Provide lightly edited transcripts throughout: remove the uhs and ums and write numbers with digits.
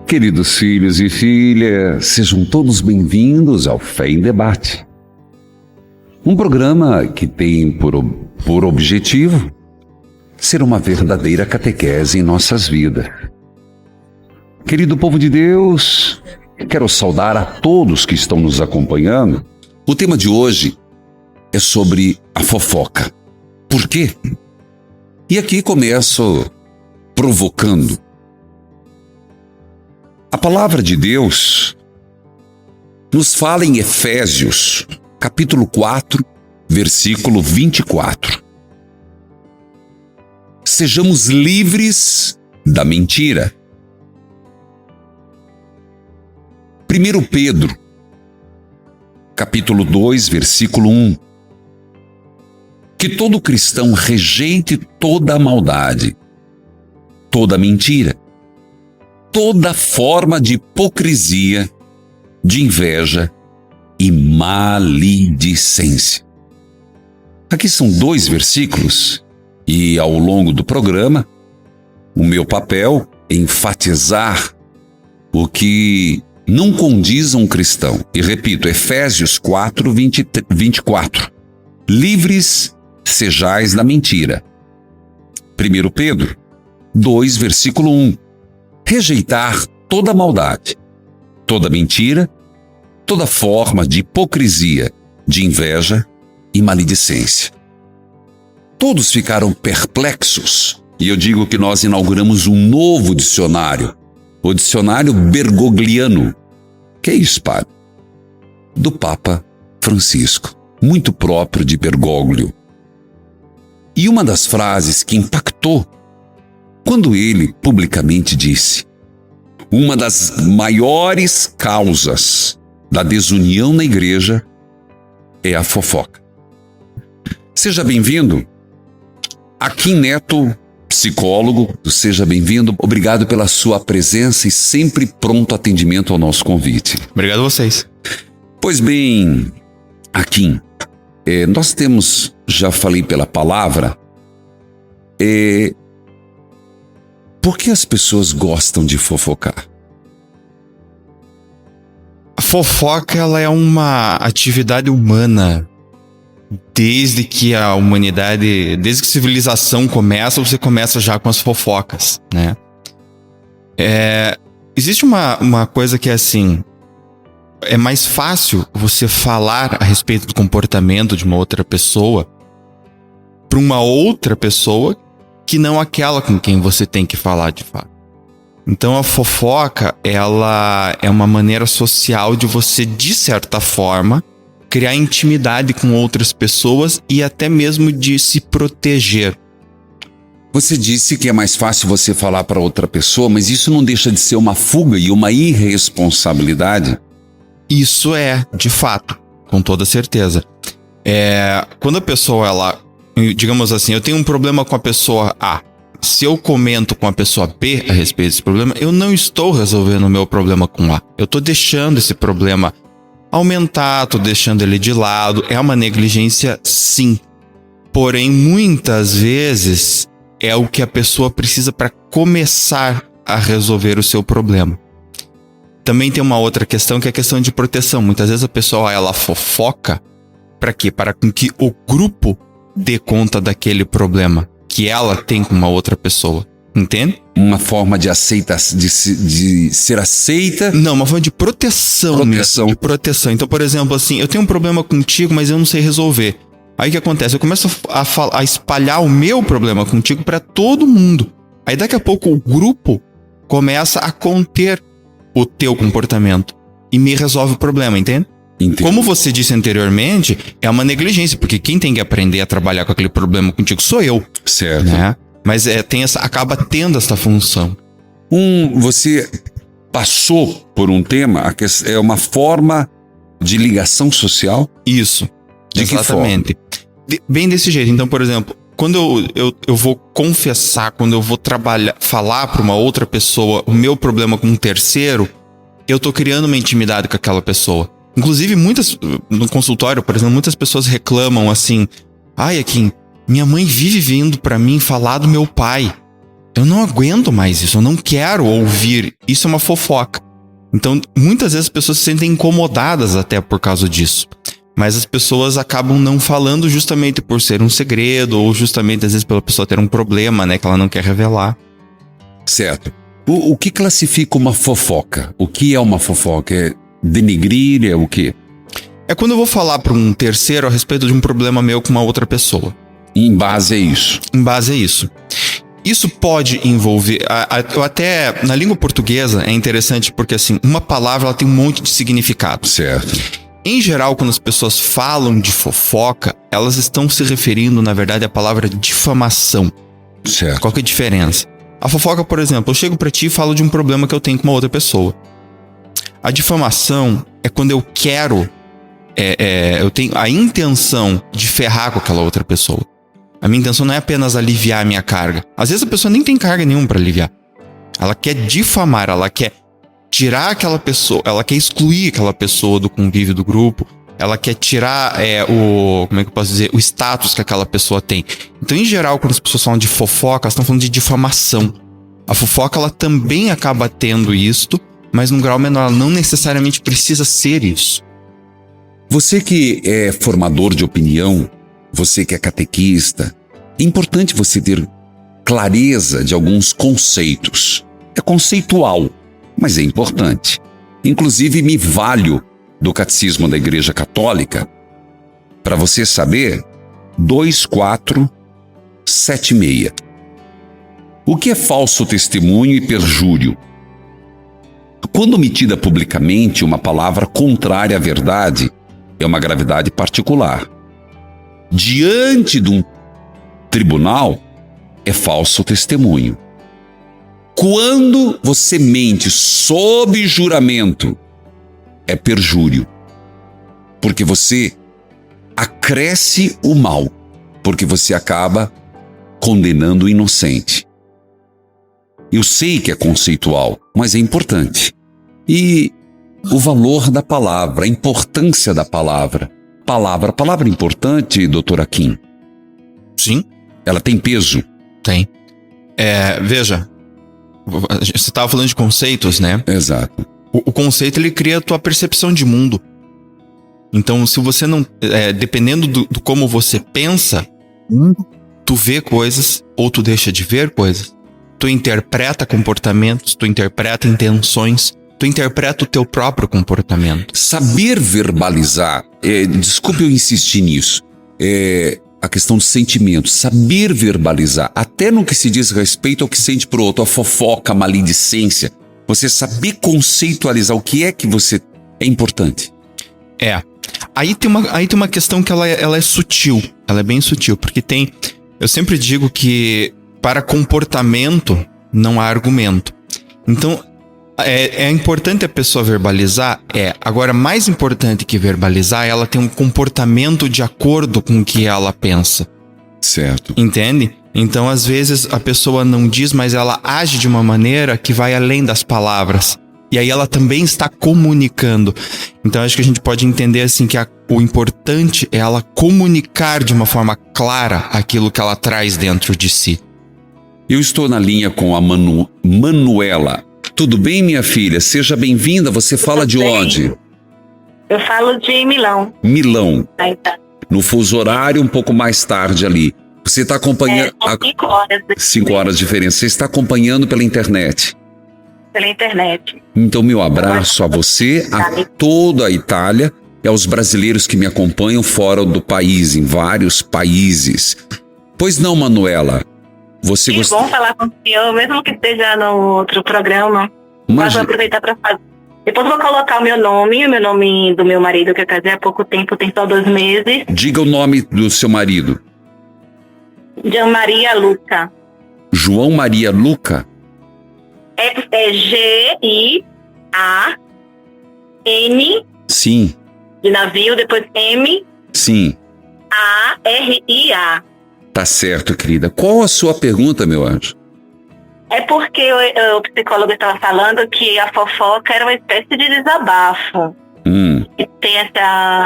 Queridos filhos e filhas, sejam todos bem-vindos ao Fé em Debate. Um programa que tem por objetivo ser uma verdadeira catequese em nossas vidas. Querido povo de Deus, quero saudar a todos que estão nos acompanhando. O tema de hoje é sobre a fofoca. Por quê? E aqui começo provocando. A palavra de Deus nos fala em Efésios, capítulo 4, versículo 24. Sejamos livres da mentira. 1 Pedro, capítulo 2, versículo 1. Que todo cristão rejeite toda a maldade, toda a mentira, toda forma de hipocrisia, de inveja e maledicência. Aqui são 2 versículos e ao longo do programa, o meu papel é enfatizar o que não condiz a um cristão. E repito, Efésios 4, 24. Livres sejais da mentira. 1 Pedro 2, versículo 1. Rejeitar toda maldade, toda mentira, toda forma de hipocrisia, de inveja e maledicência. Todos ficaram perplexos, e eu digo que nós inauguramos um novo dicionário, o dicionário Bergogliano. Que é isso, padre? Do Papa Francisco, muito próprio de Bergoglio. E uma das frases que impactou, quando ele publicamente disse: uma das maiores causas da desunião na igreja é a fofoca. Seja bem-vindo, Akin Neto, psicólogo, seja bem-vindo. Obrigado pela sua presença e sempre pronto atendimento ao nosso convite. Obrigado a vocês. Pois bem, Akin, nós temos, já falei pela palavra, por que as pessoas gostam de fofocar? A fofoca, ela é uma atividade humana. Desde que a humanidade, desde que a civilização começa, você começa já com as fofocas, né? Existe uma coisa que é assim, é mais fácil você falar a respeito do comportamento de uma outra pessoa para uma outra pessoa que não aquela com quem você tem que falar de fato. Então a fofoca, ela é uma maneira social de você, de certa forma, criar intimidade com outras pessoas e até mesmo de se proteger. Você disse que é mais fácil você falar para outra pessoa, mas isso não deixa de ser uma fuga e uma irresponsabilidade? Isso é, de fato, com toda certeza. Quando a pessoa, digamos assim, eu tenho um problema com a pessoa A. Se eu comento com a pessoa B a respeito desse problema, eu não estou resolvendo o meu problema com A. Eu estou deixando esse problema aumentar, estou deixando ele de lado. É uma negligência, sim. Porém, muitas vezes é o que a pessoa precisa para começar a resolver o seu problema. Também tem uma outra questão, que é a questão de proteção. Muitas vezes a pessoa, ela fofoca para quê? Para que o grupo dê conta daquele problema que ela tem com uma outra pessoa. Entende? Uma forma de ser aceita? Não, uma forma de proteção. Mesmo, de proteção. Então, por exemplo, assim, eu tenho um problema contigo, mas eu não sei resolver. Aí o que acontece? Eu começo a espalhar o meu problema contigo para todo mundo. Aí daqui a pouco o grupo começa a conter o teu comportamento e me resolve o problema, entende? Entendi. Como você disse anteriormente, é uma negligência, porque quem tem que aprender a trabalhar com aquele problema contigo sou eu. Certo. Né? Mas acaba tendo essa função. Você passou por um tema, é uma forma de ligação social? Isso. De exatamente. Que forma? Bem desse jeito. Então, por exemplo, quando eu vou confessar, quando eu vou falar para uma outra pessoa o meu problema com um terceiro, eu tô criando uma intimidade com aquela pessoa. Inclusive, no consultório, por exemplo, muitas pessoas reclamam assim: ai, Akin, minha mãe vive vindo pra mim falar do meu pai. Eu não aguento mais isso, eu não quero ouvir. Isso é uma fofoca. Então, muitas vezes as pessoas se sentem incomodadas até por causa disso. Mas as pessoas acabam não falando justamente por ser um segredo, ou justamente às vezes pela pessoa ter um problema, né, que ela não quer revelar. Certo. O que classifica uma fofoca? O que é uma fofoca? É denegrir? É o quê? É quando eu vou falar para um terceiro a respeito de um problema meu com uma outra pessoa. Em base a isso. Em base a isso. Isso pode envolver... Eu até, na língua portuguesa, é interessante porque, assim, uma palavra ela tem um monte de significado. Certo. Em geral, quando as pessoas falam de fofoca, elas estão se referindo, na verdade, à palavra difamação. Certo. Qual que é a diferença? A fofoca, por exemplo, eu chego pra ti e falo de um problema que eu tenho com uma outra pessoa. A difamação é quando eu quero... eu tenho a intenção de ferrar com aquela outra pessoa. A minha intenção não é apenas aliviar a minha carga. Às vezes a pessoa nem tem carga nenhuma pra aliviar. Ela quer difamar, ela quer tirar aquela pessoa, ela quer excluir aquela pessoa do convívio do grupo, ela quer tirar como é que eu posso dizer, o status que aquela pessoa tem. Então, em geral, quando as pessoas falam de fofoca, elas estão falando de difamação. A fofoca, ela também acaba tendo isto, mas num grau menor, ela não necessariamente precisa ser isso. Você que é formador de opinião, você que é catequista, é importante você ter clareza de alguns conceitos. É conceitual, mas é importante. Inclusive, me valho do Catecismo da Igreja Católica para você saber 2476. O que é falso testemunho e perjúrio? Quando omitida publicamente uma palavra contrária à verdade, é uma gravidade particular. Diante de um tribunal, é falso testemunho. Quando você mente sob juramento, é perjúrio. Porque você acresce o mal, porque você acaba condenando o inocente. Eu sei que é conceitual, mas é importante. E o valor da palavra, a importância da palavra. Palavra importante, doutora Kim. Sim. Ela tem peso. Tem. Veja, você estava falando de conceitos, né? Exato. O conceito, ele cria a tua percepção de mundo. Então, se você não... dependendo do como você pensa, tu vê coisas ou tu deixa de ver coisas. Tu interpreta comportamentos, tu interpreta intenções, tu interpreta o teu próprio comportamento. Saber verbalizar, desculpe eu insistir nisso, a questão do sentimento, saber verbalizar, até no que se diz respeito ao que sente pro outro, a fofoca, a maledicência, você saber conceitualizar o que é que você... é importante. Aí tem uma questão que ela é sutil, ela é bem sutil, porque tem... Eu sempre digo que para comportamento não há argumento. Então, é importante a pessoa verbalizar? Agora, mais importante que verbalizar, ela tem um comportamento de acordo com o que ela pensa. Certo. Entende? Então, às vezes, a pessoa não diz, mas ela age de uma maneira que vai além das palavras. E aí ela também está comunicando. Então, acho que a gente pode entender assim que o importante é ela comunicar de uma forma clara aquilo que ela traz dentro de si. Eu estou na linha com a Manuela. Tudo bem, minha filha? Seja bem-vinda. Você fala de onde? Eu falo de Milão. Milão. Aí tá. No fuso horário, um pouco mais tarde ali. Você está acompanhando... 5 horas. 5 horas de diferença. Você está acompanhando pela internet? Pela internet. Então, meu abraço a você, a toda a Itália e aos brasileiros que me acompanham fora do país, em vários países. Pois não, Manuela? Você gosta... bom falar com o senhor, mesmo que esteja no outro programa. Mas vou aproveitar para fazer. Depois vou colocar o meu nome do meu marido, que eu casei há pouco tempo, tem só 2 meses. Diga o nome do seu marido. João Maria Luca. João Maria Luca? É G-I-A-N. Sim. De navio, depois M. Sim. A-R-I-A. Tá certo, querida. Qual a sua pergunta, meu anjo? É porque o psicólogo estava falando que a fofoca era uma espécie de desabafo. E tem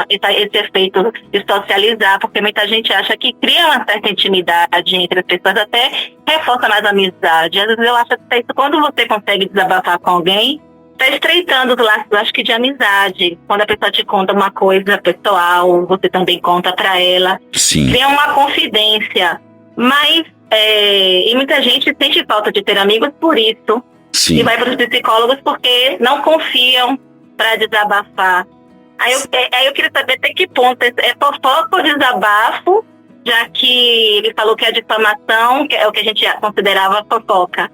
esse efeito de socializar, porque muita gente acha que cria uma certa intimidade entre as pessoas, até reforça mais a amizade. Às vezes eu acho que isso, quando você consegue desabafar com alguém, está estreitando os laços, acho que de amizade. Quando a pessoa te conta uma coisa pessoal, você também conta para ela. Sim. Cria uma confidência. Mas, e muita gente sente falta de ter amigos por isso. Sim. E vai para os psicólogos porque não confiam para desabafar. Aí eu queria saber até que ponto é fofoca ou desabafo, já que ele falou que a difamação que é o que a gente considerava fofoca.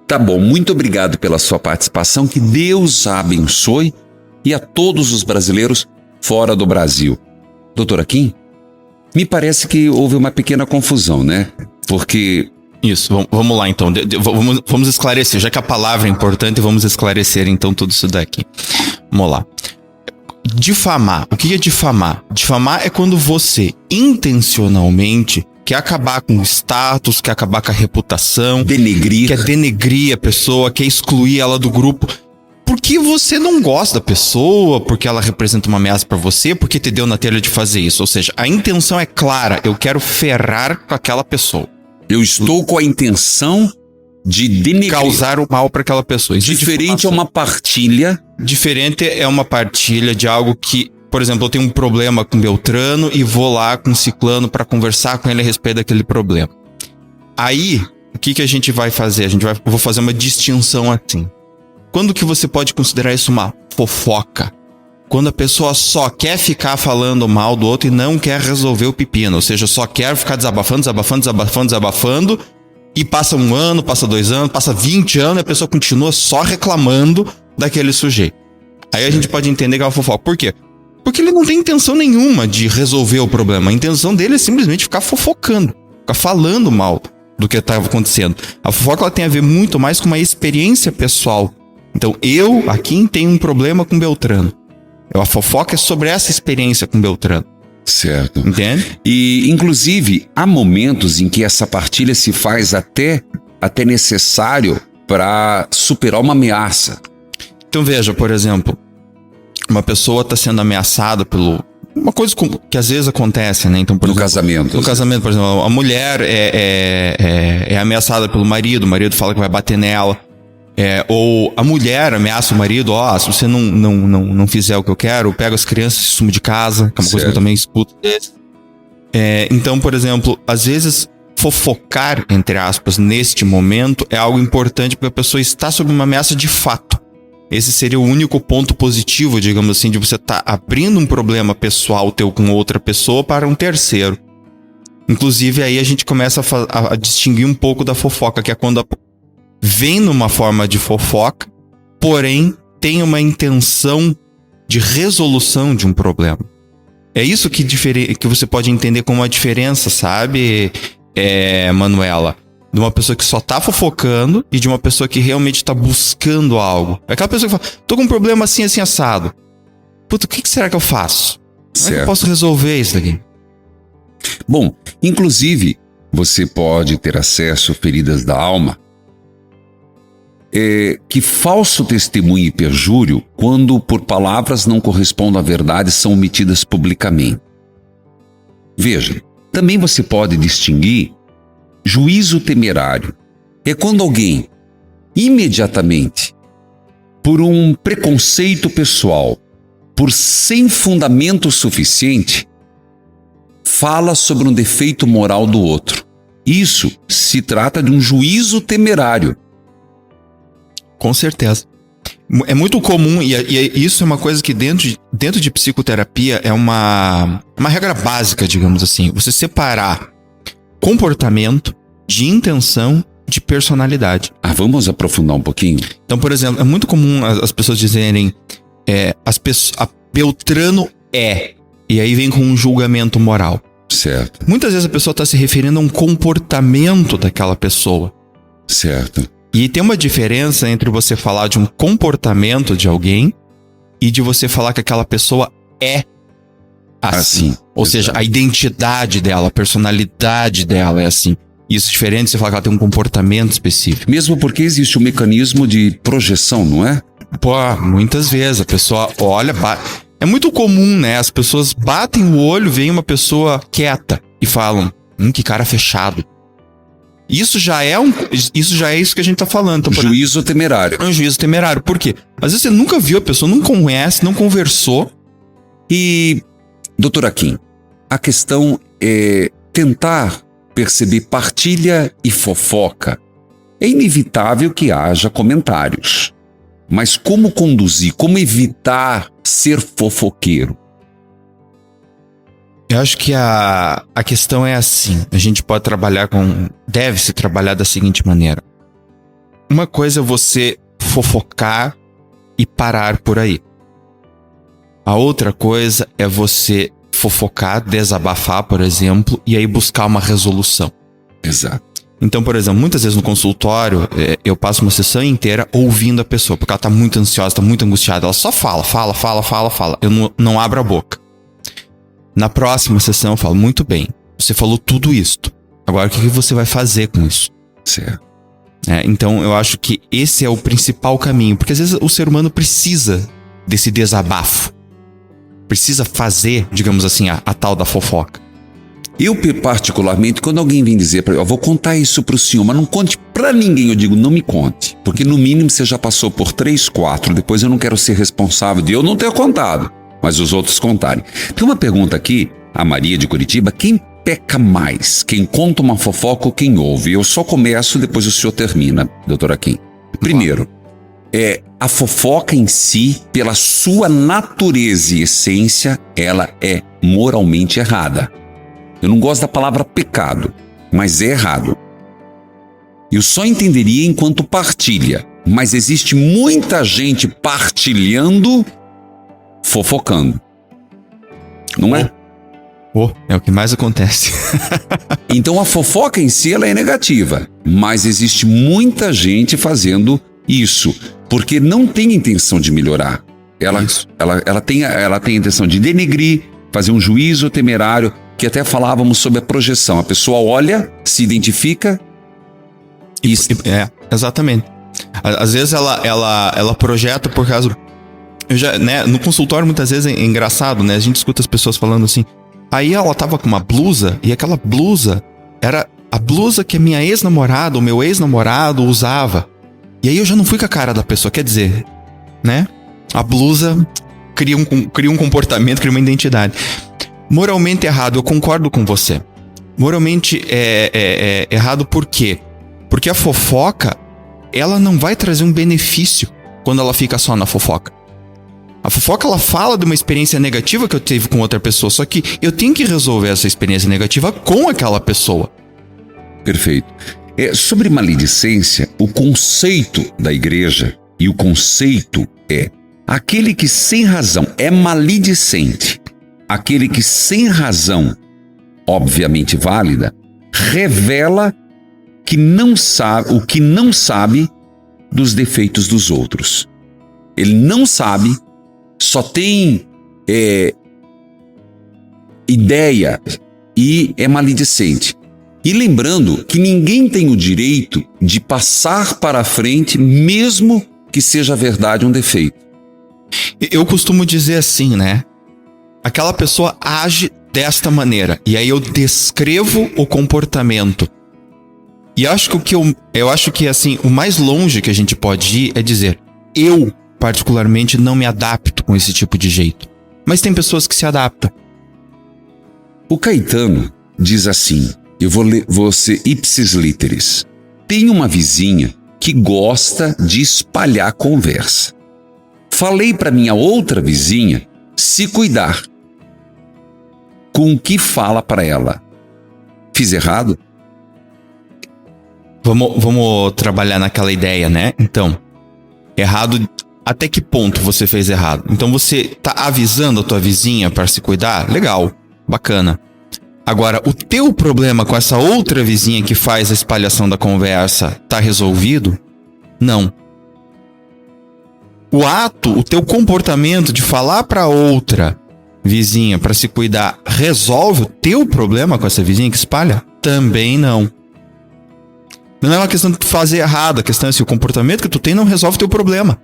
Tá bom, muito obrigado pela sua participação, que Deus a abençoe e a todos os brasileiros fora do Brasil. Doutora Kim, me parece que houve uma pequena confusão, né? Porque... Isso, vamos lá então, vamos esclarecer, já que a palavra é importante, vamos esclarecer então tudo isso daqui. Vamos lá. Difamar, o que é difamar? Difamar é quando você intencionalmente quer acabar com o status, quer acabar com a reputação, quer denegrir a pessoa, quer excluir ela do grupo, porque você não gosta da pessoa, porque ela representa uma ameaça pra você, porque te deu na telha de fazer isso. Ou seja, a intenção é clara, eu quero ferrar com aquela pessoa. Eu estou com a intenção de denegrir. Causar o mal para aquela pessoa. Diferente é uma partilha. Diferente é uma partilha de algo que, por exemplo, eu tenho um problema com Beltrano e vou lá com Ciclano para conversar com ele a respeito daquele problema. Aí, o que a gente vai fazer? Eu vou fazer uma distinção assim. Quando que você pode considerar isso uma fofoca? Quando a pessoa só quer ficar falando mal do outro e não quer resolver o pepino. Ou seja, só quer ficar desabafando. E passa 1 ano, passa 2 anos, passa 20 anos e a pessoa continua só reclamando daquele sujeito. Aí a gente pode entender que é uma fofoca. Por quê? Porque ele não tem intenção nenhuma de resolver o problema. A intenção dele é simplesmente ficar fofocando. Ficar falando mal do que estava acontecendo. A fofoca ela tem a ver muito mais com uma experiência pessoal. Então eu, aqui, tenho um problema com Beltrano. A fofoca é sobre essa experiência com Beltrano. Certo. Entende? E, inclusive, há momentos em que essa partilha se faz até necessário para superar uma ameaça. Então veja, por exemplo, uma pessoa está sendo ameaçada pelo... Uma coisa que às vezes acontece, né? Então, por exemplo, casamento. No casamento, por exemplo, a mulher é ameaçada pelo marido, o marido fala que vai bater nela. Ou a mulher ameaça o marido, se você não fizer o que eu quero, eu pego as crianças e sumo de casa, que é uma coisa que eu também escuto. Então, por exemplo, às vezes fofocar, entre aspas, neste momento é algo importante porque a pessoa está sob uma ameaça de fato. Esse seria o único ponto positivo, digamos assim, de você estar abrindo um problema pessoal teu com outra pessoa para um terceiro. Inclusive, aí a gente começa a distinguir um pouco da fofoca, que é quando vem numa forma de fofoca, porém tem uma intenção de resolução de um problema. É isso que você pode entender como uma diferença, sabe, Manuela? De uma pessoa que só tá fofocando e de uma pessoa que realmente tá buscando algo. É aquela pessoa que fala, tô com um problema assim, assim, assado. Puta, o que será que eu faço? Como é que eu posso resolver isso daqui? Bom, inclusive, você pode ter acesso a feridas da alma, que falso testemunho e perjúrio, quando por palavras não correspondem à verdade, são omitidas publicamente. Veja, também você pode distinguir juízo temerário. É quando alguém, imediatamente, por um preconceito pessoal, por sem fundamento suficiente, fala sobre um defeito moral do outro. Isso se trata de um juízo temerário. Com certeza. É muito comum, e isso é uma coisa que dentro de psicoterapia é uma regra básica, digamos assim. Você separar comportamento de intenção de personalidade. Vamos aprofundar um pouquinho? Então, por exemplo, é muito comum as pessoas dizerem a Beltrano e aí vem com um julgamento moral. Certo. Muitas vezes a pessoa está se referindo a um comportamento daquela pessoa. Certo. E tem uma diferença entre você falar de um comportamento de alguém e de você falar que aquela pessoa é assim. Ou seja, a identidade dela, a personalidade dela é assim. Isso é diferente de você falar que ela tem um comportamento específico. Mesmo porque existe um mecanismo de projeção, não é? Muitas vezes a pessoa olha... É muito comum, né? As pessoas batem o olho, veem uma pessoa quieta e falam, que cara fechado. Isso já é isso que a gente tá falando. Então, Juízo temerário. É um juízo temerário. Por quê? Às vezes você nunca viu a pessoa, não conhece, não conversou. E, doutor Aquim, a questão é tentar perceber partilha e fofoca. É inevitável que haja comentários. Mas como conduzir, como evitar ser fofoqueiro? Eu acho que a questão é assim. A gente pode trabalhar deve-se trabalhar da seguinte maneira. Uma coisa é você fofocar e parar por aí. A outra coisa é você fofocar, desabafar, por exemplo, e aí buscar uma resolução. Exato. Então, por exemplo, muitas vezes no consultório, eu passo uma sessão inteira ouvindo a pessoa, porque ela tá muito ansiosa, tá muito angustiada. Ela só fala. Eu não abro a boca. Na próxima sessão eu falo, muito bem, você falou tudo isto. Agora, o que você vai fazer com isso? Certo. Então, eu acho que esse é o principal caminho, porque às vezes o ser humano precisa desse desabafo. Precisa fazer, digamos assim, a tal da fofoca. Eu, particularmente, quando alguém vem dizer para eu vou contar isso para o senhor, mas não conte para ninguém, eu digo, não me conte. Porque no mínimo você já passou por 3, 4, depois eu não quero ser responsável de eu não ter contado, mas os outros contarem. Tem uma pergunta aqui, a Maria de Curitiba, quem peca mais? Quem conta uma fofoca ou quem ouve? Eu só começo, depois o senhor termina, doutor Aquim. Primeiro, a fofoca em si, pela sua natureza e essência, ela é moralmente errada. Eu não gosto da palavra pecado, mas é errado. Eu só entenderia enquanto partilha, mas existe muita gente partilhando, fofocando. Não é? É o que mais acontece. Então a fofoca em si ela é negativa, mas existe muita gente fazendo isso, porque não tem intenção de melhorar. Ela tem a intenção de denegrir, fazer um juízo temerário, que até falávamos sobre a projeção. A pessoa olha, se identifica e... Exatamente. Às vezes ela projeta por causa... no consultório muitas vezes é engraçado, né? A gente escuta as pessoas falando assim, aí ela tava com uma blusa, e aquela blusa era a blusa que a minha ex-namorada, o meu ex-namorado usava. E aí eu já não fui com a cara da pessoa, quer dizer, né? A blusa cria um comportamento, cria uma identidade. Moralmente errado, eu concordo com você. Moralmente é errado por quê? Porque a fofoca, ela não vai trazer um benefício quando ela fica só na fofoca. A fofoca, ela fala de uma experiência negativa que eu tive com outra pessoa, só que eu tenho que resolver essa experiência negativa com aquela pessoa. Perfeito. Sobre maledicência, o conceito da igreja e o conceito é aquele que sem razão é maledicente, aquele que sem razão, obviamente válida, revela que não sabe dos defeitos dos outros. Ele não sabe, só tem ideia e é maledicente. E lembrando que ninguém tem o direito de passar para a frente, mesmo que seja verdade um defeito. Eu costumo dizer assim, né? Aquela pessoa age desta maneira, e aí eu descrevo o comportamento. E eu acho que assim, o mais longe que a gente pode ir é dizer, eu particularmente não me adapto com esse tipo de jeito. Mas tem pessoas que se adaptam. O Caetano diz assim, eu vou ser ipsis literis. Tem uma vizinha que gosta de espalhar conversa. Falei para minha outra vizinha se cuidar com o que fala para ela. Fiz errado? Vamos trabalhar naquela ideia, né? Então, errado, até que ponto você fez errado? Então você tá avisando a tua vizinha para se cuidar? Legal, bacana. Agora, o teu problema com essa outra vizinha que faz a espalhação da conversa tá resolvido? Não. O teu comportamento de falar para outra vizinha para se cuidar resolve o teu problema com essa vizinha que espalha? Também não. Não é uma questão de tu fazer errado, a questão é se o comportamento que tu tem não resolve o teu problema.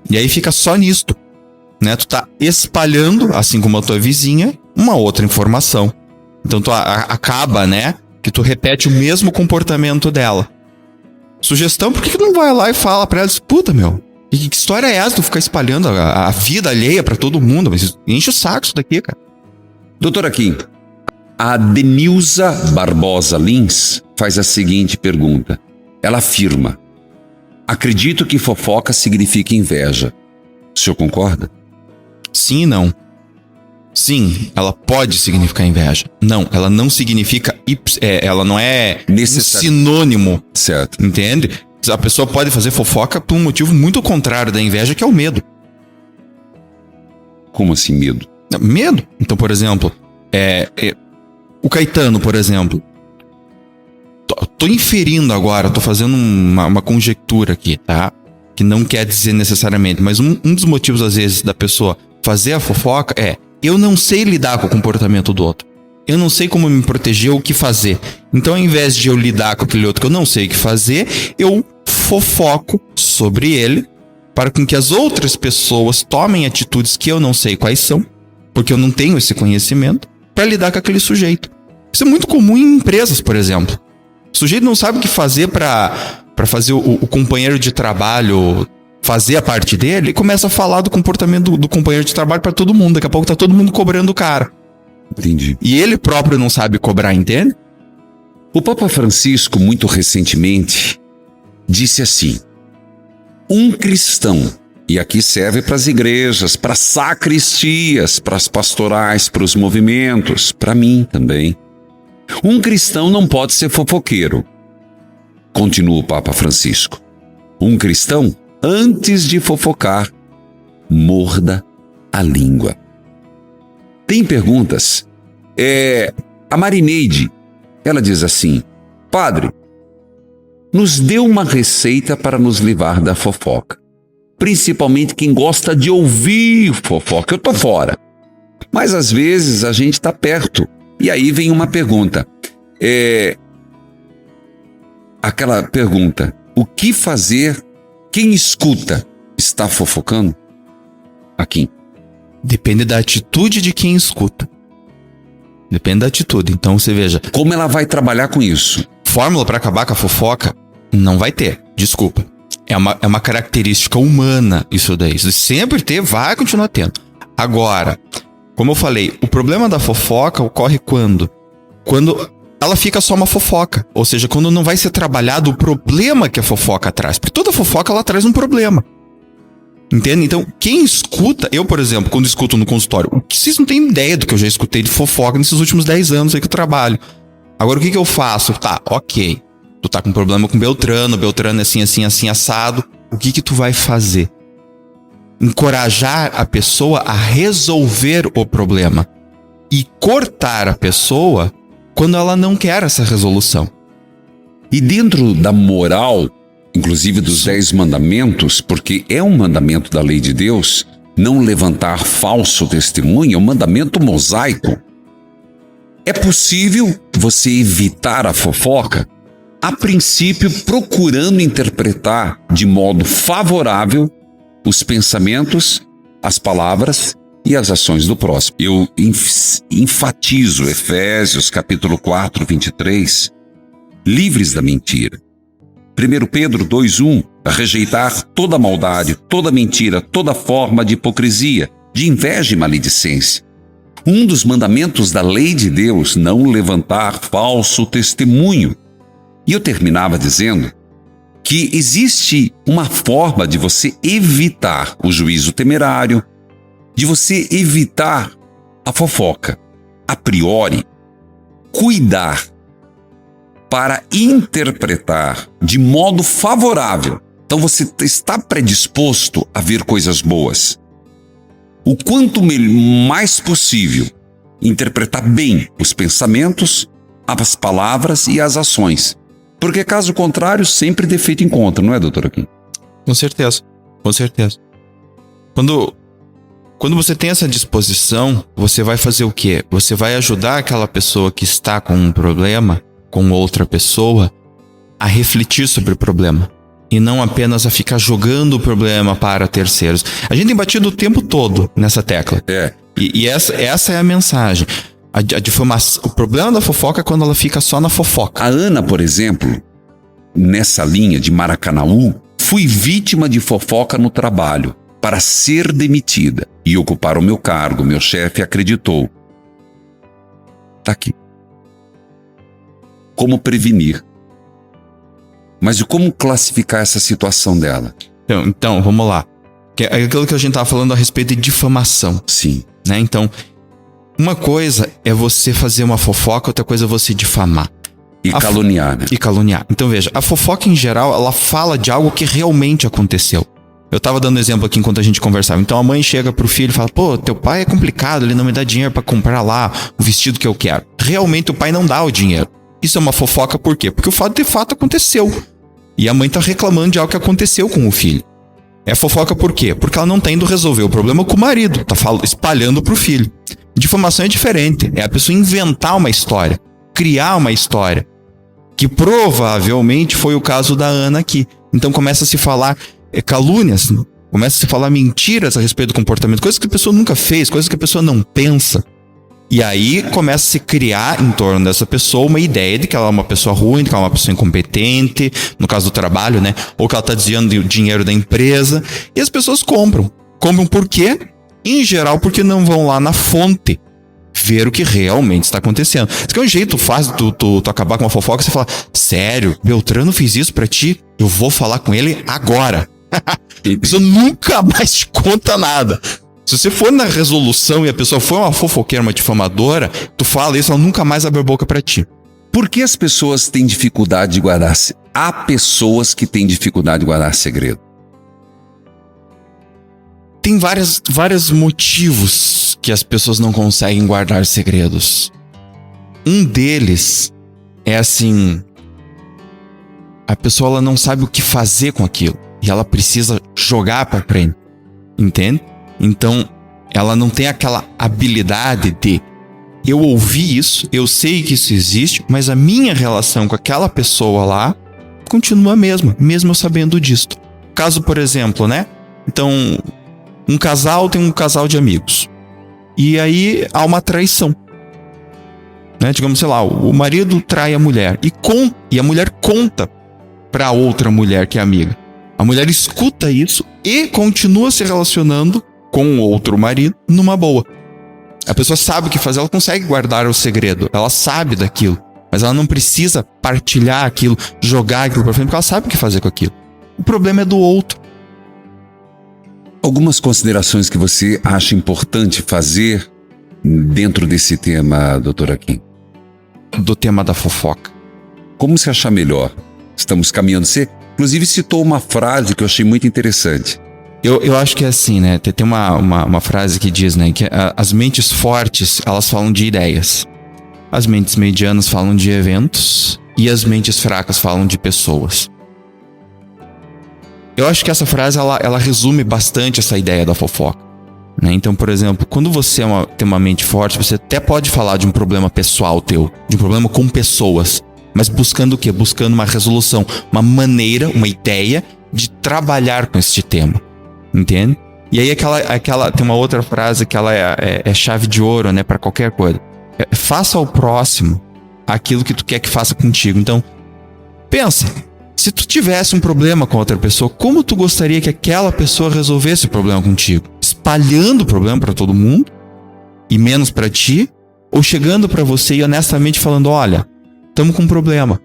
E aí fica só nisto. né? Tu tá espalhando, assim como a tua vizinha, uma outra informação. Então tu acaba, né, que tu repete o mesmo comportamento dela. Sugestão, por que não vai lá e fala pra ela, puta, meu, que história é essa? Tu ficar espalhando a vida alheia pra todo mundo? Mas enche o saco isso daqui, cara. Doutor Aquim, a Denilza Barbosa Lins faz a seguinte pergunta. Ela afirma: acredito que fofoca significa inveja. O senhor concorda? Sim e não. Sim, ela pode significar inveja. Não, ela não significa... ela não é um sinônimo. Certo. Entende? A pessoa pode fazer fofoca por um motivo muito contrário da inveja, que é o medo. Como assim, medo? Medo. Então, por exemplo, o Caetano, por exemplo. Tô inferindo agora, tô fazendo uma conjectura aqui, tá? Que não quer dizer necessariamente, mas um dos motivos, às vezes, da pessoa fazer a fofoca é: eu não sei lidar com o comportamento do outro. Eu não sei como me proteger ou o que fazer. Então, ao invés de eu lidar com aquele outro que eu não sei o que fazer, eu fofoco sobre ele para com que as outras pessoas tomem atitudes que eu não sei quais são, porque eu não tenho esse conhecimento, para lidar com aquele sujeito. Isso é muito comum em empresas, por exemplo. O sujeito não sabe o que fazer para fazer o companheiro de trabalho fazer a parte dele e começa a falar do comportamento do companheiro de trabalho para todo mundo. Daqui a pouco tá todo mundo cobrando o cara. Entendi. E ele próprio não sabe cobrar, entende? O Papa Francisco, muito recentemente, disse assim: um cristão, e aqui serve para as igrejas, para as sacristias, para as pastorais, para os movimentos, para mim também. Um cristão não pode ser fofoqueiro. Continua o Papa Francisco. Um cristão, antes de fofocar, morda a língua. Tem perguntas. A Marineide, ela diz assim: padre, nos dê uma receita para nos livrar da fofoca. Principalmente quem gosta de ouvir fofoca. Eu tô fora. Mas às vezes a gente tá perto. E aí vem uma pergunta. Aquela pergunta: o que fazer? Quem escuta está fofocando? Aqui. Depende da atitude de quem escuta. Depende da atitude. Então você veja. Como ela vai trabalhar com isso? Fórmula para acabar com a fofoca? Não vai ter. Desculpa. É uma característica humana isso daí. Isso sempre ter, vai continuar tendo. Agora, como eu falei, o problema da fofoca ocorre quando ela fica só uma fofoca. Ou seja, quando não vai ser trabalhado o problema que a fofoca traz. Porque toda fofoca, ela traz um problema. Entende? Então, quem escuta... Eu, por exemplo, quando escuto no consultório, vocês não têm ideia do que eu já escutei de fofoca nesses últimos 10 anos aí que eu trabalho. Agora, o que eu faço? Tá, ok. Tu tá com problema com Beltrano é assim, assim, assim, assado. O que tu vai fazer? Encorajar a pessoa a resolver o problema. E cortar a pessoa quando ela não quer essa resolução. E dentro da moral, inclusive dos 10 mandamentos, porque é um mandamento da lei de Deus, não levantar falso testemunho, é um mandamento mosaico. É possível você evitar a fofoca, a princípio procurando interpretar de modo favorável os pensamentos, as palavras e as ações do próximo. Eu enfatizo Efésios capítulo 4, 23, livres da mentira. 1 Pedro 2:1, rejeitar toda maldade, toda mentira, toda forma de hipocrisia, de inveja e maledicência. Um dos mandamentos da lei de Deus, não levantar falso testemunho. E eu terminava dizendo que existe uma forma de você evitar o juízo temerário, de você evitar a fofoca. A priori, cuidar para interpretar de modo favorável. Então você está predisposto a ver coisas boas. O quanto mais possível, interpretar bem os pensamentos, as palavras e as ações. Porque caso contrário, sempre defeito encontra, não é, doutor Aquim? Com certeza, com certeza. Quando você tem essa disposição, você vai fazer o quê? Você vai ajudar aquela pessoa que está com um problema, com outra pessoa, a refletir sobre o problema. e não apenas a ficar jogando o problema para terceiros. A gente tem batido o tempo todo nessa tecla. E essa é a mensagem. A difamação, o problema da fofoca é quando ela fica só na fofoca. A Ana, por exemplo, nessa linha de Maracanaú, fui vítima de fofoca no trabalho para ser demitida e ocupar o meu cargo. Meu chefe acreditou. Tá aqui. Como prevenir? Mas como classificar essa situação dela? Então, vamos lá. É aquilo que a gente estava falando a respeito de difamação. Sim. Né? Então, uma coisa é você fazer uma fofoca, outra coisa é você difamar. E caluniar, né? E caluniar. Então, veja, a fofoca em geral, ela fala de algo que realmente aconteceu. Eu tava dando exemplo aqui enquanto a gente conversava. Então, a mãe chega pro filho e fala, pô, teu pai é complicado, ele não me dá dinheiro pra comprar lá o vestido que eu quero. Realmente, o pai não dá o dinheiro. Isso é uma fofoca por quê? Porque o fato de fato aconteceu. E a mãe tá reclamando de algo que aconteceu com o filho. É fofoca por quê? Porque ela não tá indo resolver o problema com o marido, tá espalhando pro filho. Difamação é diferente, é a pessoa inventar uma história, criar uma história, que provavelmente foi o caso da Ana aqui. Então começa a se falar calúnias, começa a se falar mentiras a respeito do comportamento, coisas que a pessoa nunca fez, coisas que a pessoa não pensa. E aí começa a se criar em torno dessa pessoa uma ideia de que ela é uma pessoa ruim, de que ela é uma pessoa incompetente, no caso do trabalho, né? Ou que ela tá desviando o dinheiro da empresa. E as pessoas compram. Compram por quê? Em geral, porque não vão lá na fonte ver o que realmente está acontecendo. Isso que é um jeito fácil de tu acabar com uma fofoca, você fala, sério, Beltrano fez isso pra ti? Eu vou falar com ele agora. A pessoa nunca mais te conta nada. Se você for na resolução e a pessoa for uma fofoqueira, uma difamadora, tu fala isso, ela nunca mais abre a boca pra ti. Por que as pessoas têm dificuldade de guardar? Há pessoas que têm dificuldade de guardar segredo. Tem vários motivos que as pessoas não conseguem guardar segredos. Um deles é assim, a pessoa ela não sabe o que fazer com aquilo e ela precisa jogar pra frente, entende? Então, ela não tem aquela habilidade de eu ouvi isso, eu sei que isso existe, mas a minha relação com aquela pessoa lá continua a mesma, mesmo eu sabendo disso. Caso, por exemplo, né? Então, um casal tem um casal de amigos. E aí há uma traição. Né? Digamos, sei lá, o marido trai a mulher. E a mulher conta pra outra mulher que é amiga. A mulher escuta isso e continua se relacionando com outro marido numa boa. A pessoa sabe o que fazer, ela consegue guardar o segredo, ela sabe daquilo, mas ela não precisa partilhar aquilo, jogar aquilo pra frente, porque ela sabe o que fazer com aquilo. O problema é do outro. Algumas considerações que você acha importante fazer dentro desse tema, doutora Kim? Do tema da fofoca. Como se achar melhor? Estamos caminhando. Você, inclusive, citou uma frase que eu achei muito interessante. Eu acho que é assim, né? Tem uma frase que diz, né? Que as mentes fortes, elas falam de ideias. As mentes medianas falam de eventos. E as mentes fracas falam de pessoas. Eu acho que essa frase, ela resume bastante essa ideia da fofoca. Né? Então, por exemplo, quando você tem uma mente forte, você até pode falar de um problema pessoal teu. De um problema com pessoas. Mas buscando o quê? Buscando uma resolução. Uma maneira, uma ideia de trabalhar com este tema. Entende? E aí tem uma outra frase que ela é chave de ouro, né, para qualquer coisa. Faça ao próximo aquilo que tu quer que faça contigo. Então, pensa, se tu tivesse um problema com outra pessoa, como tu gostaria que aquela pessoa resolvesse o problema contigo? Espalhando o problema para todo mundo e menos para ti, ou chegando para você e honestamente falando, olha, estamos com um problema,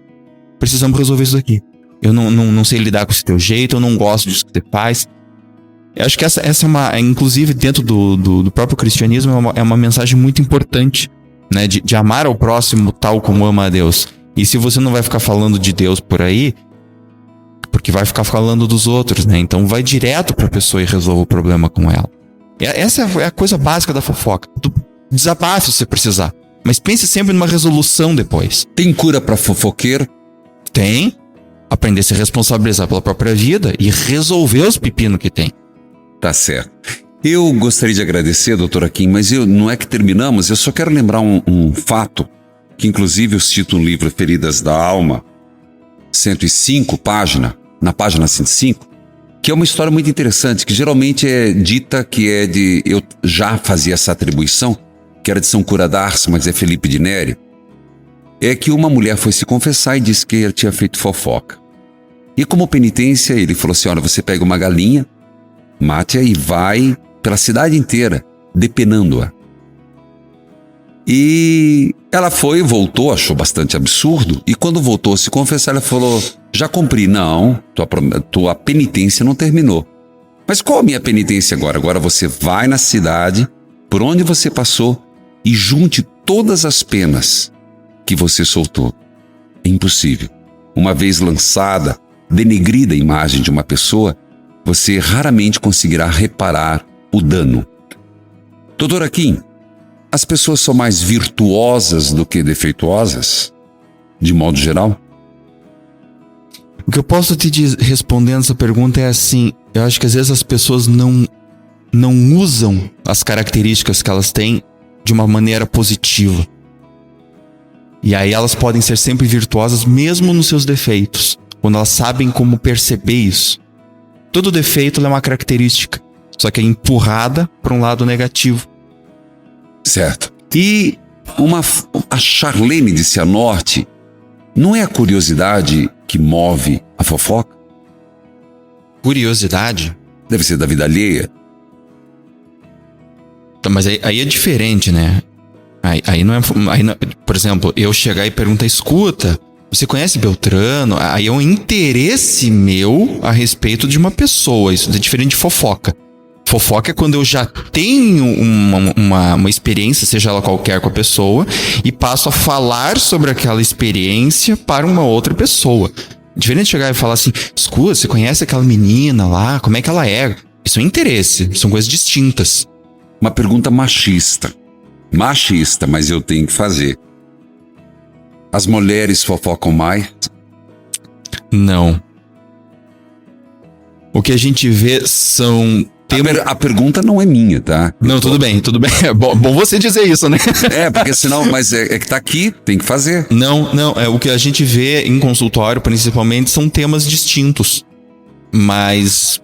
precisamos resolver isso aqui. Eu não sei lidar com esse teu jeito, eu não gosto disso que você faz. Eu acho que essa é uma, inclusive dentro do próprio cristianismo, é uma mensagem muito importante, né? De amar ao próximo tal como ama a Deus. E se você não vai ficar falando de Deus por aí, porque vai ficar falando dos outros, né? Então vai direto pra pessoa e resolva o problema com ela. Essa é a coisa básica da fofoca. Desabafe se você precisar, mas pense sempre numa resolução depois. Tem cura pra fofoqueiro? Tem. Aprender a se responsabilizar pela própria vida e resolver os pepinos que tem. Tá certo. Eu gostaria de agradecer, doutora Kim, mas não é que terminamos, eu só quero lembrar um fato, que inclusive eu cito no livro Feridas da Alma, 105 página, na página 105, que é uma história muito interessante, que geralmente é dita que é de... Eu já fazia essa atribuição, que era de São Cura d'Ars, mas é Felipe de Néri. É que uma mulher foi se confessar e disse que ele tinha feito fofoca. E como penitência, ele falou assim, olha, você pega uma galinha, mate-a e vai pela cidade inteira, depenando-a. E ela foi, voltou, achou bastante absurdo, e quando voltou a se confessar, ela falou, já cumpri. Não, tua penitência não terminou. Mas qual a minha penitência agora? Agora você vai na cidade, por onde você passou, e junte todas as penas que você soltou. É impossível. Uma vez lançada, denegrida a imagem de uma pessoa, você raramente conseguirá reparar o dano. Doutor Aquim, as pessoas são mais virtuosas do que defeituosas, de modo geral? O que eu posso te respondendo essa pergunta é assim, eu acho que às vezes as pessoas não usam as características que elas têm de uma maneira positiva. E aí elas podem ser sempre virtuosas mesmo nos seus defeitos, quando elas sabem como perceber isso. Todo defeito é uma característica, só que é empurrada para um lado negativo. Certo. E a Charlene de Cianorte, não é a curiosidade que move a fofoca? Curiosidade? Deve ser da vida alheia. Mas aí é diferente, né? Aí não é... por exemplo, eu chegar e perguntar, escuta, você conhece Beltrano? Aí é um interesse meu a respeito de uma pessoa. Isso é diferente de fofoca. Fofoca é quando eu já tenho uma experiência, seja ela qualquer, com a pessoa, e passo a falar sobre aquela experiência para uma outra pessoa. Diferente de chegar e falar assim, escuta, você conhece aquela menina lá? Como é que ela é? Isso é interesse, são coisas distintas. Uma pergunta machista. Machista, mas eu tenho que fazer. As mulheres fofocam mais? Não. O que a gente vê são... A pergunta não é minha, tá? Não, tudo bem. É bom você dizer isso, né? É, porque senão... Mas é que tá aqui, tem que fazer. Não. O que a gente vê em consultório, principalmente, são temas distintos. Mas,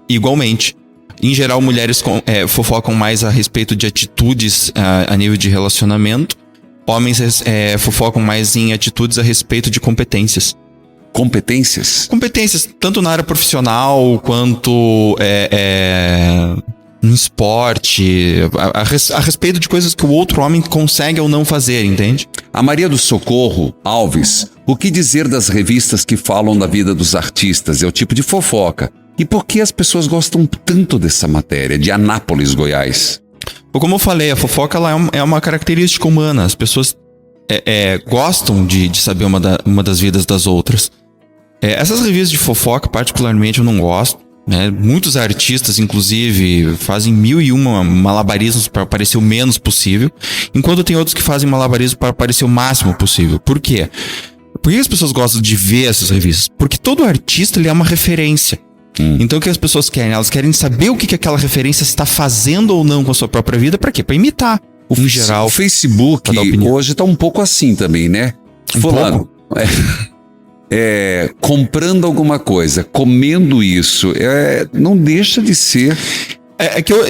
igualmente. Em geral, mulheres fofocam mais a respeito de atitudes a nível de relacionamento. Homens fofocam mais em atitudes a respeito de competências. Competências? Competências, tanto na área profissional, quanto no esporte, a respeito de coisas que o outro homem consegue ou não fazer, entende? A Maria do Socorro Alves, o que dizer das revistas que falam da vida dos artistas? É o tipo de fofoca. E por que as pessoas gostam tanto dessa matéria, de Anápolis, Goiás? Como eu falei, a fofoca ela é uma característica humana. As pessoas gostam de saber uma das vidas das outras. Essas revistas de fofoca, particularmente, eu não gosto. Né? Muitos artistas, inclusive, fazem 1001 malabarismos para parecer o menos possível, enquanto tem outros que fazem malabarismo para parecer o máximo possível. Por quê? Por que as pessoas gostam de ver essas revistas? Porque todo artista ele é uma referência. Então o que as pessoas querem? Elas querem saber o que aquela referência está fazendo ou não com a sua própria vida. Para quê? Para imitar. Em geral, o Facebook hoje tá um pouco assim também, né? Fulano, comprando alguma coisa, comendo isso, não deixa de ser...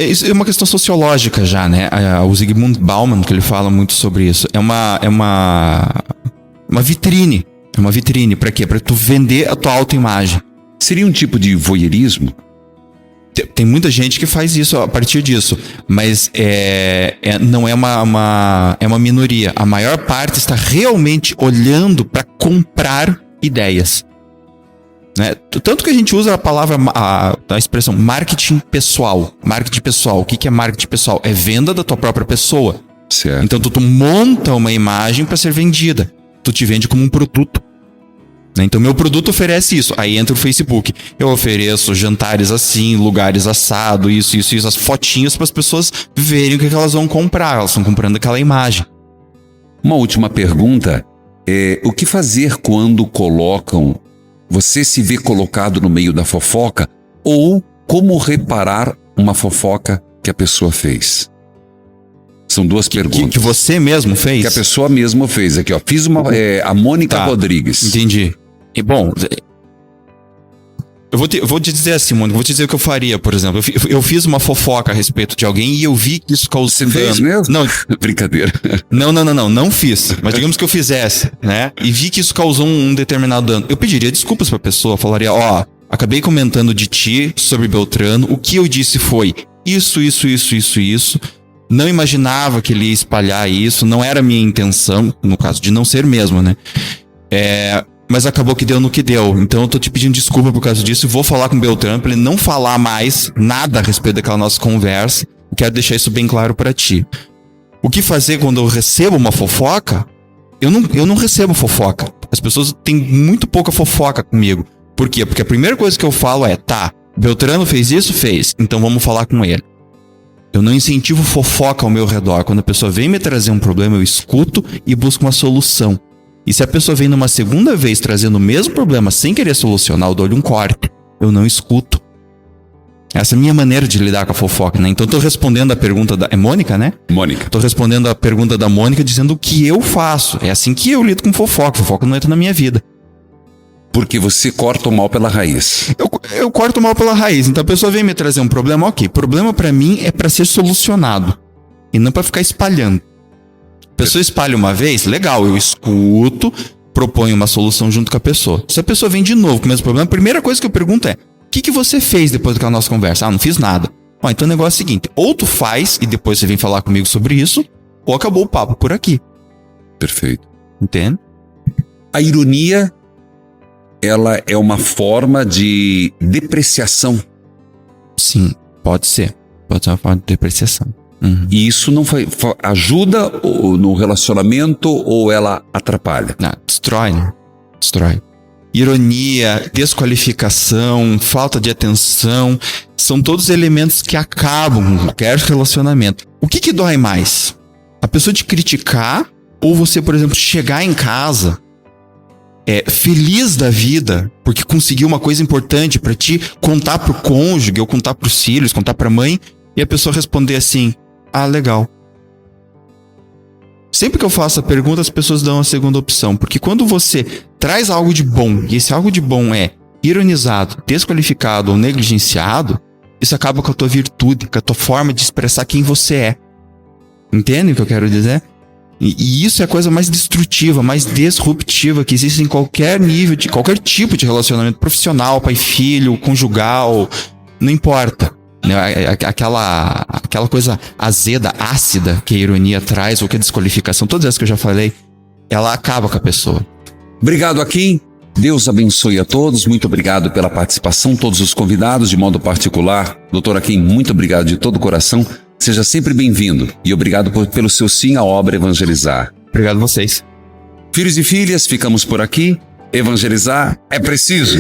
Isso é uma questão sociológica já, né? O Zygmunt Bauman, que ele fala muito sobre isso, é uma vitrine. É uma vitrine. Para quê? Para tu vender a tua autoimagem. Seria um tipo de voyeurismo? Tem muita gente que faz isso a partir disso, mas não é uma minoria. A maior parte está realmente olhando para comprar ideias. Né? Tanto que a gente usa a palavra, a expressão marketing pessoal. Marketing pessoal. O que é marketing pessoal? É venda da tua própria pessoa. Certo. Então tu monta uma imagem para ser vendida. Tu te vende como um produto. Então meu produto oferece isso. Aí entra o Facebook. Eu ofereço jantares assim, lugares assado, isso, as fotinhas para as pessoas verem o que elas vão comprar. Elas estão comprando aquela imagem. Uma última pergunta o que fazer quando colocam... Você se vê colocado no meio da fofoca, ou como reparar uma fofoca que a pessoa fez? São duas perguntas. Que você mesmo fez? Que a pessoa mesmo fez. Aqui, ó. Fiz a Mônica Rodrigues. Entendi. E bom, vou te dizer assim, Mônica, vou te dizer o que eu faria, por exemplo. Eu fiz uma fofoca a respeito de alguém e eu vi que isso causou Você fez mesmo? Não, Brincadeira. não fiz. Mas digamos que eu fizesse, né? E vi que isso causou um determinado dano. Eu pediria desculpas pra pessoa, falaria, acabei comentando de ti sobre Beltrano, o que eu disse foi isso. Não imaginava que ele ia espalhar isso, não era minha intenção, no caso de não ser mesmo, né? Mas acabou que deu no que deu. Então eu tô te pedindo desculpa por causa disso. Vou falar com o Beltrano pra ele não falar mais nada a respeito daquela nossa conversa. Quero deixar isso bem claro pra ti. O que fazer quando eu recebo uma fofoca? Eu não recebo fofoca. As pessoas têm muito pouca fofoca comigo. Por quê? Porque a primeira coisa que eu falo é, Beltrano fez isso? Fez. Então vamos falar com ele. Eu não incentivo fofoca ao meu redor. Quando a pessoa vem me trazer um problema, eu escuto e busco uma solução. E se a pessoa vem numa segunda vez trazendo o mesmo problema sem querer solucionar, eu dou-lhe um corte. Eu não escuto. Essa é a minha maneira de lidar com a fofoca, né? Então eu tô respondendo a pergunta da... É Mônica, né? Mônica. Tô respondendo a pergunta da Mônica dizendo o que eu faço. É assim que eu lido com fofoca. Fofoca não entra na minha vida. Porque você corta o mal pela raiz. Eu corto o mal pela raiz. Então a pessoa vem me trazer um problema, ok. Problema pra mim é pra ser solucionado. E não pra ficar espalhando. A pessoa espalha uma vez, legal, eu escuto, proponho uma solução junto com a pessoa. Se a pessoa vem de novo com o mesmo problema, a primeira coisa que eu pergunto é: o que você fez depois daquela nossa conversa? Não fiz nada. Então o negócio é o seguinte: ou tu faz e depois você vem falar comigo sobre isso, ou acabou o papo por aqui. Perfeito. Entende? A ironia, ela é uma forma de depreciação. Sim, pode ser. Pode ser uma forma de depreciação. Uhum. E isso não ajuda no relacionamento ou ela atrapalha? Não, destrói, né? Destrói. Ironia, desqualificação, falta de atenção, são todos elementos que acabam com qualquer relacionamento. O que dói mais? A pessoa te criticar ou você, por exemplo, chegar em casa feliz da vida porque conseguiu uma coisa importante pra ti, contar pro cônjuge ou contar pros filhos, contar pra mãe, e a pessoa responder assim: legal. Sempre que eu faço a pergunta, as pessoas dão a segunda opção. Porque quando você traz algo de bom, e esse algo de bom é ironizado, desqualificado ou negligenciado, isso acaba com a tua virtude, com a tua forma de expressar quem você é. Entende o que eu quero dizer? E isso é a coisa mais destrutiva, mais disruptiva que existe em qualquer nível, de qualquer tipo de relacionamento profissional, pai, filho, conjugal, não importa. Aquela coisa azeda, ácida que a ironia traz, ou que a desqualificação, todas essas que eu já falei, ela acaba com a pessoa. Obrigado, Akin. Deus abençoe a todos. Muito obrigado pela participação, todos os convidados, de modo particular. Doutor Akin, muito obrigado de todo o coração. Seja sempre bem-vindo e obrigado pelo seu sim à obra Evangelizar. Obrigado a vocês. Filhos e filhas, ficamos por aqui. Evangelizar é preciso.